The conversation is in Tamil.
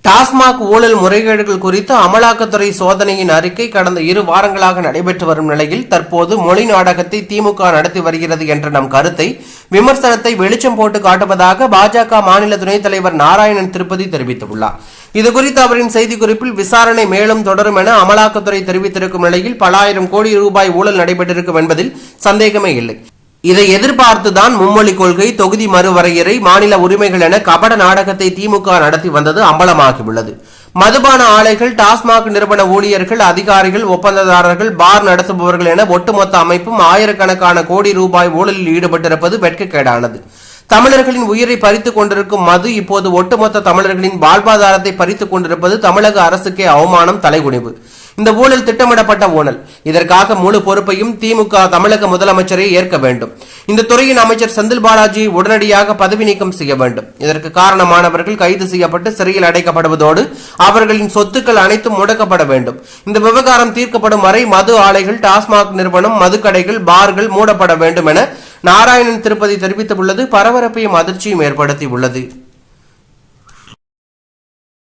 டாஸ்மாக் ஊழல் முறைகேடுகள் குறித்து அமலாக்கத்துறை சோதனையின் அறிக்கை கடந்த 2 வாரங்களாக நடைபெற்று வரும் நிலையில் தற்போது மொழி நாடகத்தை திமுக நடத்தி வருகிறது என்ற நம் கருத்தை விமர்சனத்தை வெளிச்சம் போட்டு காட்டுவதாக பாஜக மாநில துணைத் தலைவர் நாராயணன் திருப்பதி தெரிவித்துள்ளார். இதுகுறித்து அவரின் செய்திக்குறிப்பில் விசாரணை மேலும் தொடரும் என அமலாக்கத்துறை தெரிவித்திருக்கும் நிலையில் பல ஆயிரம் கோடி ரூபாய் ஊழல் நடைபெற்றிருக்கும் என்பதில் சந்தேகமே இல்லை. இதை எதிர்பார்த்துதான் மும்மொழி கொள்கை, தொகுதி மறுவரையறை, மாநில உரிமைகள் என கபட நாடகத்தை திமுக நடத்தி வந்தது அம்பலமாகியுள்ளது. மதுபான ஆலைகள், டாஸ்மாக் நிறுவன ஊழியர்கள், அதிகாரிகள், ஒப்பந்ததாரர்கள், பார் நடத்துபவர்கள் என ஒட்டுமொத்த அமைப்பும் ஆயிரக்கணக்கான கோடி ரூபாய் ஊழலில் ஈடுபட்டிருப்பது வெட்கக்கேடானது. தமிழர்களின் உயிரை பறித்துக் கொண்டிருக்கும் மது இப்போது ஒட்டுமொத்த தமிழர்களின் வாழ்வாதாரத்தை பறித்துக் கொண்டிருப்பது தமிழக அரசுக்கே அவமானம், தலைகுனிவு. இந்த ஊழல் திட்டமிடப்பட்ட ஊழல். இதற்காக முழு பொறுப்பையும் திமுக தமிழக முதலமைச்சரை ஏற்க வேண்டும். இந்த துறையின் அமைச்சர் செந்தில் பாலாஜியை உடனடியாக பதவி நீக்கம் செய்ய வேண்டும். இதற்கு காரணமானவர்கள் கைது செய்யப்பட்டு சிறையில் அடைக்கப்படுவதோடு அவர்களின் சொத்துக்கள் அனைத்தும் முடக்கப்பட வேண்டும். இந்த விவகாரம் தீர்க்கப்படும் வரை மது ஆலைகள், டாஸ்மாக் நிறுவனம், மதுக்கடைகள், பார்கள் மூடப்பட வேண்டும் என நாராயணன் திருப்பதி தெரிவித்துள்ளது பரபரப்பையும் அதிர்ச்சியும் ஏற்படுத்தி உள்ளது.